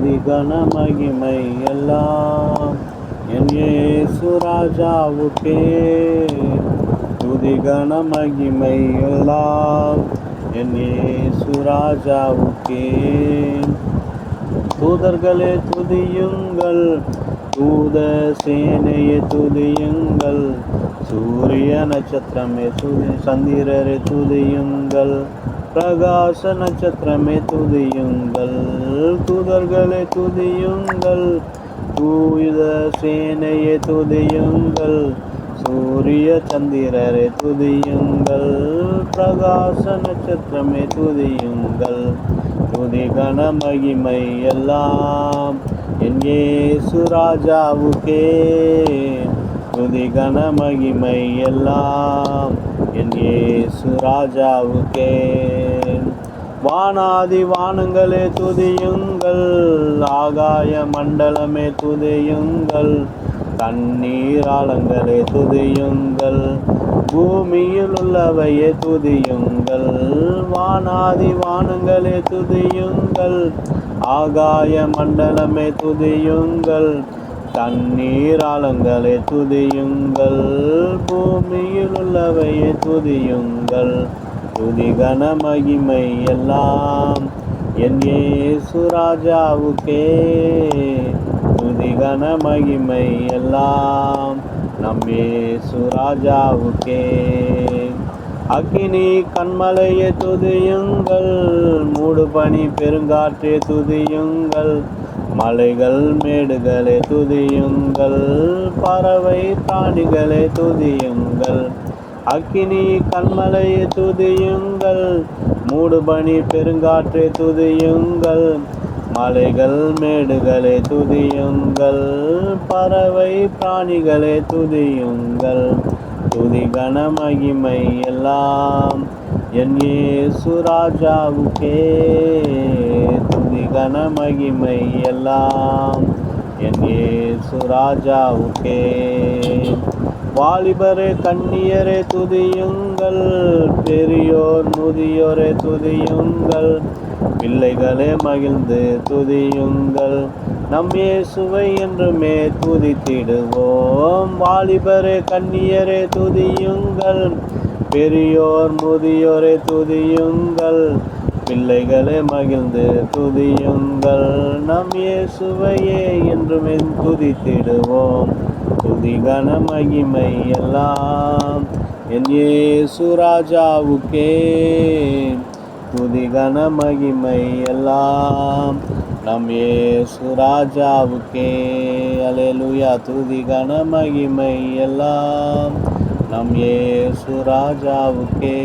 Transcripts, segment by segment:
துதி கன மகிமை எல்லாம் என் இயேசு ராஜாவுக்கே. துதி கன மகிமை எல்லாம் என் இயேசு ராஜாவுக்கே. தூதர்களே துதியுங்கள், தூத சேனையே துதியுங்கள், சூரிய நட்சத்திரமே சந்திரரே துதியுங்கள், பிரகாச நட்சத்திரமே துதியுங்கள். தூதர்களே துதியுங்கள், தூத சேனையே துதியுங்கள், சூரிய சந்திரரே துதியுங்கள், பிரகாச நட்சத்திரமே துதியுங்கள். துதி கன மகிமை எல்லாம் என் இயேசு ராஜாவுக்கே. துதி கன மகிமை எல்லாம் என் இயேசு ராஜாவுக்கே. வானாதி வானங்களே துதியுங்கள், ஆகாய மண்டலமே துதியுங்கள், தண்ணீராளங்களே துதியுங்கள், பூமியில் உள்ளவையே துதியுங்கள். வானாதி வானங்களே துதியுங்கள், ஆகாய மண்டலமே துதியுங்கள், தண்ணீராளங்களே துதியுங்கள், பூமியில் உள்ளவையே துதியுங்கள். துதி கன மகிமை எல்லாம் என் இயேசு ராஜாவுக்கே. துதி கன மகிமை எல்லாம் நம் இயேசு ராஜாவுக்கே. அக்கினி கண்மலையே துதியுங்கள், மூடுபனி பெருங்காற்றே துதியுங்கள், மலைகள் மேடுகளே துதியுங்கள், பறவை பிராணிகளே துதியுங்கள். அக்கினி கண்மலையே துதியுங்கள், மூடுபனி பெருங்காற்றே துதியுங்கள், மலைகள் மேடுகளே துதியுங்கள், பறவை பிராணிகளே துதியுங்கள். துதி கன மகிமை எல்லாம் என் இயேசு ராஜாவுக்கே. துதி கன மகிமை எல்லாம் என் இயேசு ராஜாவுக்கே. வாலிபரே கன்னியரே துதியுங்கள், பெரியோர் முதியோரே துதியுங்கள், பிள்ளைகளே மகிழ்ந்து துதியுங்கள், நம் இயேசுவை என்றுமே துதித்திடுவோம். வாலிபரே கன்னியரே துதியுங்கள், பெரியோர் முதியோரே துதியுங்கள், பிள்ளைகளே மகிழ்ந்து துதியுங்கள், நம் இயேசுவையே என்றுமே துதித்திடுவோம். துதி கன மகிமை எல்லாம் என் இயேசு ராஜாவுக்கே. துதி கன மகிமை எல்லாம் நம் இயேசு ராஜாவுக்கே. அல்லேலூயா. துதி கன மகிமை எல்லாம் நம் இயேசு ராஜாவுக்கே.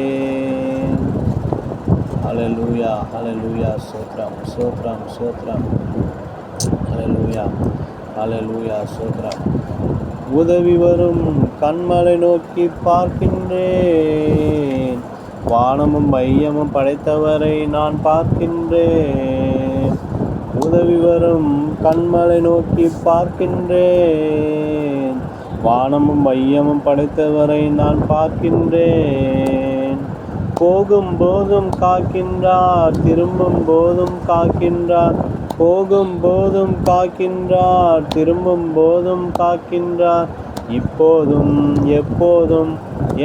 அல்லேலூயா, அல்லேலூயா. ஸ்தோத்திரம், ஸ்தோத்திரம், ஸ்தோத்திரம். அல்லேலூயா, அல்லேலூயா. ஸ்தோத்திரம். உதவி வரும் கண்மலை நோக்கி பார்க்கின்றேன், வானமும் மையமும் படைத்தவரை நான் பார்க்கின்றேன். உதவி வரும் கண்மலை நோக்கி பார்க்கின்றேன், வானமும் மையமும் படைத்தவரை நான் பார்க்கின்றேன். போகும் போதும் காக்கின்றார், திரும்பும் போதும் காக்கின்றார், போகும் போதும் காக்கின்றார், திரும்பும் போதும் காக்கின்றார், இப்போதும் எப்போதும்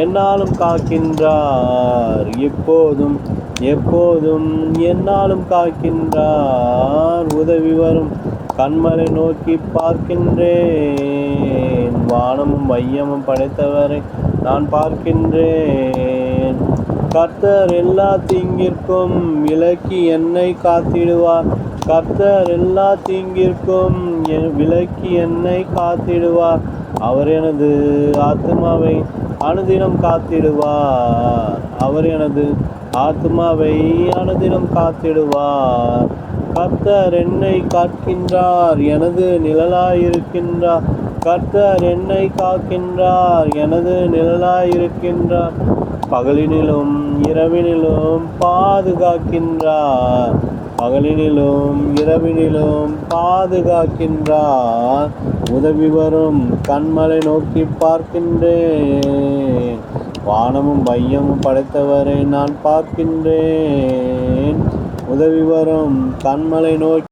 என்னாலும் காக்கின்றார், இப்போதும் எப்போதும் என்னாலும் காக்கின்றார். உதவி வரும் கண்மலை நோக்கி பார்க்கின்றேன், வானமும் மையமும் படைத்தவரை நான் பார்க்கின்றேன். கர்த்தர் எல்லா தீங்கிற்கும் விலக்கி என்னை காத்திடுவார், கர்த்தர் எல்லா தீங்கிற்கும் விலக்கி என்னை காத்திடுவார். அவர் எனது ஆத்துமாவை அனுதினம் காத்திடுவார், அவர் எனது ஆத்துமாவை அனுதினம் காத்திடுவார். கர்த்தர் என்னை காக்கின்றார், எனது நிழலாயிருக்கின்றார், கர்த்தர் என்னை காக்கின்றார், எனது நிழலாயிருக்கின்றார். பகலினிலும் இரவினிலும் பாதுகாக்கின்றார், பகலினிலும் இரவினிலும் பாதுகாக்கின்றார். உதவி வரும் கண்மலை நோக்கி பார்க்கின்றேன், வானமும் மையமும் படைத்தவரை நான் பார்க்கின்றேன். உதவி வரும் கண்மலை நோக்கி